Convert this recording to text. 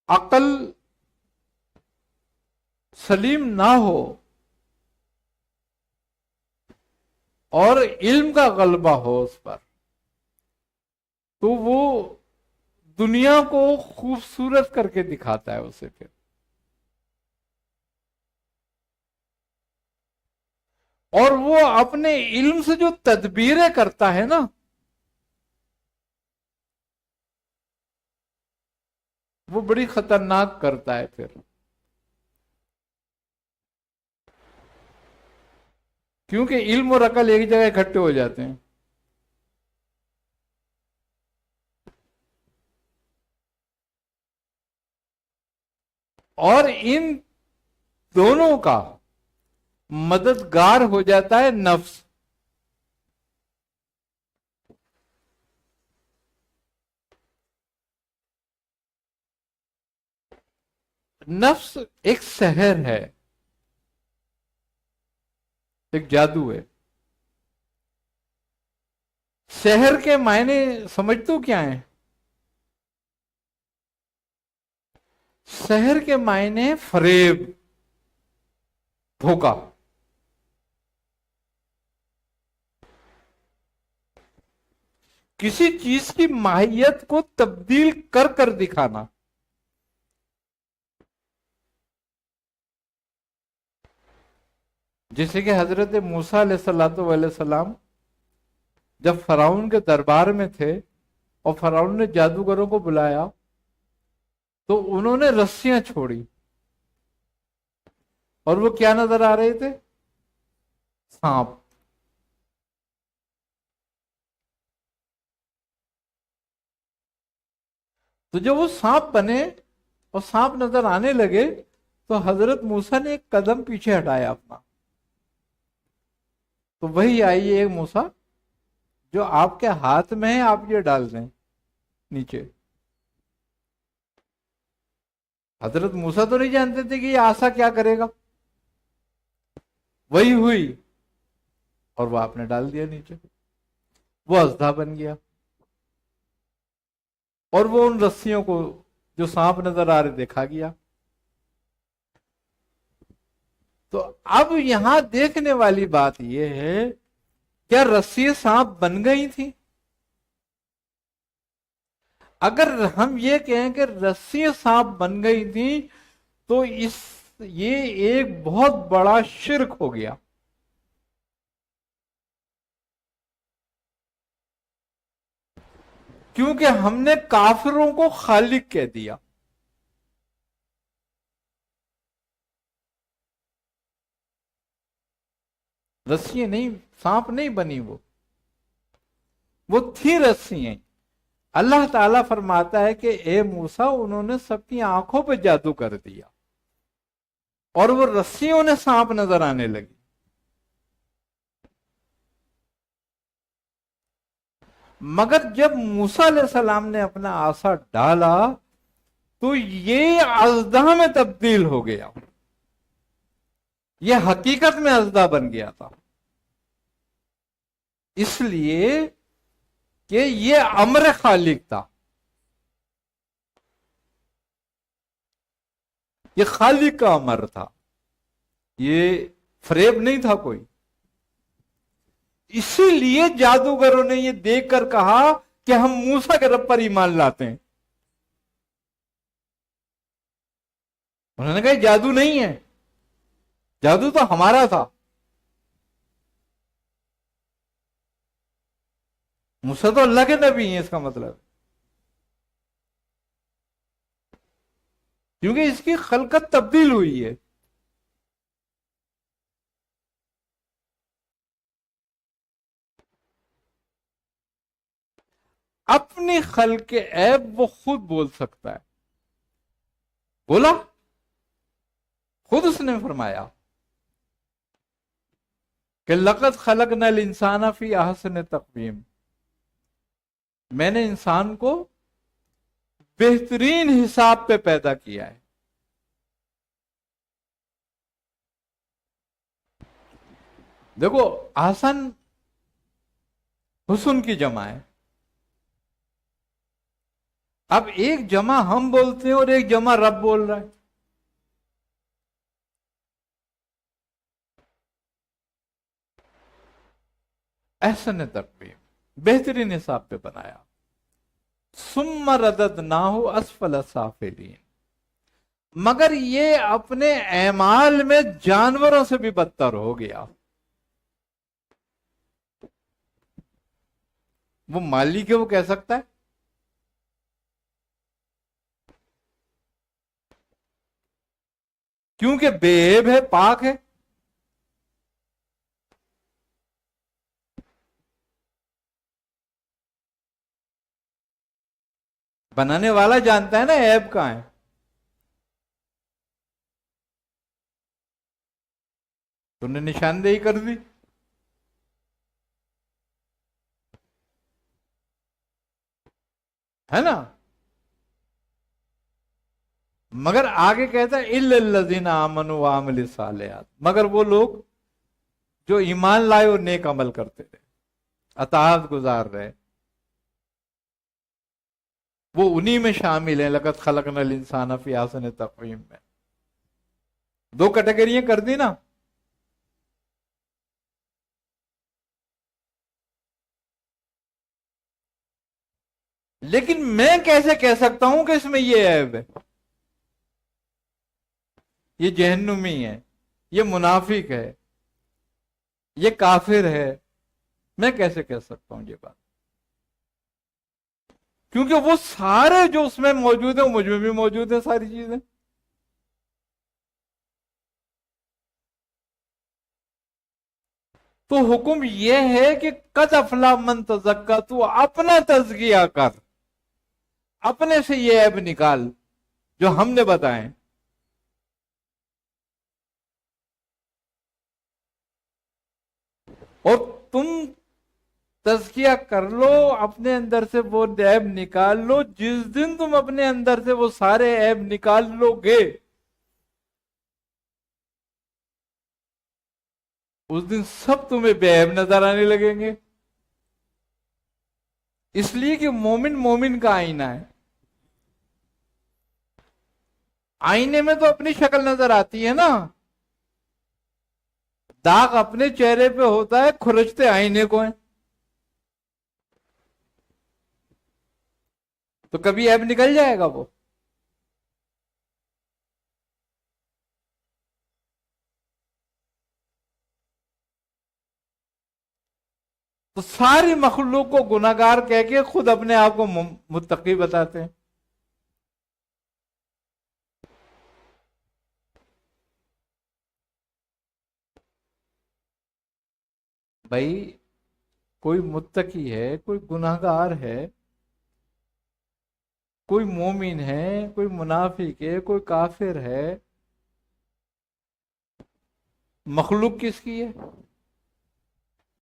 عقل سلیم نہ ہو اور علم کا غلبہ ہو اس پر، تو وہ دنیا کو خوبصورت کر کے دکھاتا ہے اسے پھر. اور وہ اپنے علم سے جو تدبیریں کرتا ہے نا، وہ بڑی خطرناک کرتا ہے پھر. کیونکہ علم اور عقل ایک جگہ اکٹھے ہو جاتے ہیں. اور ان دونوں کا مددگار ہو جاتا ہے نفس. نفس ایک سحر ہے، ایک جادو ہے. سحر کے معنی سمجھتے کیا ہیں؟ سحر کے معنی فریب، دھوکا. کسی چیز کی ماہیت کو تبدیل کر کر دکھانا. جیسے کہ حضرت موسیٰ علیہ السلام جب فرعون کے دربار میں تھے اور فرعون نے جادوگروں کو بلایا تو انہوں نے رسیاں چھوڑی، اور وہ کیا نظر آ رہے تھے؟ سانپ. تو جب وہ سانپ بنے اور سانپ نظر آنے لگے تو حضرت موسیٰ نے ایک قدم پیچھے ہٹایا اپنا. تو وہی آئی ایک موسیٰ جو آپ کے ہاتھ میں ہے، آپ یہ ڈال دیں نیچے. حضرت موسیٰ تو نہیں جانتے تھے کہ یہ عصا کیا کرے گا. وہی ہوئی اور وہ آپ نے ڈال دیا نیچے، وہ اژدھا بن گیا. اور وہ ان رسیوں کو جو سانپ نظر آ رہے دیکھا گیا. تو اب یہاں دیکھنے والی بات یہ ہے، کیا رسی سانپ بن گئی تھی؟ اگر ہم یہ کہیں کہ رسی سانپ بن گئی تھی تو یہ ایک بہت بڑا شرک ہو گیا. کیونکہ ہم نے کافروں کو خالق کہہ دیا. رسی نہیں، سانپ نہیں بنی، وہ تھی رسیاں. اللہ تعالیٰ فرماتا ہے کہ اے موسیٰ انہوں نے سب کی آنکھوں پہ جادو کر دیا اور وہ رسیوں نے سانپ نظر آنے لگی. مگر جب موسیٰ علیہ السلام نے اپنا عصا ڈالا تو یہ اژدہا میں تبدیل ہو گیا، یہ حقیقت میں اژدہا بن گیا تھا. اس لیے کہ یہ امر خالق تھا، یہ خالق کا امر تھا، یہ فریب نہیں تھا کوئی. اسی لیے جادوگروں نے یہ دیکھ کر کہا کہ ہم موسیٰ کے رب پر ایمان لاتے ہیں. انہوں نے کہا یہ جادو نہیں ہے، جادو تو ہمارا تھا. موسیٰ تو اللہ کے نبی ہیں، اس کا مطلب کیونکہ اس کی خلقت تبدیل ہوئی ہے. اپنی خلق عیب وہ خود بول سکتا ہے. بولا، خود اس نے فرمایا کہ لقد خلقنا الانسان فی احسن تقویم، میں نے انسان کو بہترین حساب پہ پیدا کیا ہے. دیکھو احسن حسن کی جمع ہے. اب ایک جمع ہم بولتے ہیں اور ایک جمع رب بول رہا ہے. احسن تقویم، بہترین حساب پہ بنایا. ثم رددناہ اسفل سافلین، مگر یہ اپنے اعمال میں جانوروں سے بھی بدتر ہو گیا. وہ مالک ہے، وہ کہہ سکتا ہے کیونکہ بے عیب ہے، پاک ہے. بنانے والا جانتا ہے نا عیب کہاں ہے. تم نے نشاندہی کر دی. ہے نا. مگر آگے کہتا ہے الا الذین آمنوا وعملوا الصالحات، مگر وہ لوگ جو ایمان لائے اور نیک عمل کرتے رہے، اطاعت گزار رہے، وہ انہی میں شامل ہیں. لقد خلقنا الانسان فی احسن تقویم میں. دو کیٹیگریاں کر دی نا. لیکن میں کیسے کہہ سکتا ہوں کہ اس میں یہ عیب ہے، یہ جہنمی ہے، یہ منافق ہے، یہ کافر ہے؟ میں کیسے کہہ سکتا ہوں یہ بات؟ کیونکہ وہ سارے جو اس میں موجود ہیں وہ مجھ میں بھی موجود ہیں ساری چیزیں. تو حکم یہ ہے کہ قد افلاح من تزکا، تو اپنا تزکیہ کر، اپنے سے یہ عیب نکال جو ہم نے بتائے. اور تم تزکیہ کر لو، اپنے اندر سے وہ عیب نکال لو. جس دن تم اپنے اندر سے وہ سارے عیب نکال لو گے، اس دن سب تمہیں بے عیب نظر آنے لگیں گے. اس لیے کہ مومن مومن کا آئینہ ہے. آئینے میں تو اپنی شکل نظر آتی ہے نا. داغ اپنے چہرے پہ ہوتا ہے، کھرچتے آئینے کو ہیں. تو کبھی عیب نکل جائے گا وہ. تو ساری مخلوق کو گناہگار کہہ کے خود اپنے آپ کو متقی بتاتے ہیں. بھائی کوئی متقی ہے، کوئی گناہگار ہے، کوئی مومن ہے، کوئی منافق ہے، کوئی کافر ہے. مخلوق کس کی ہے؟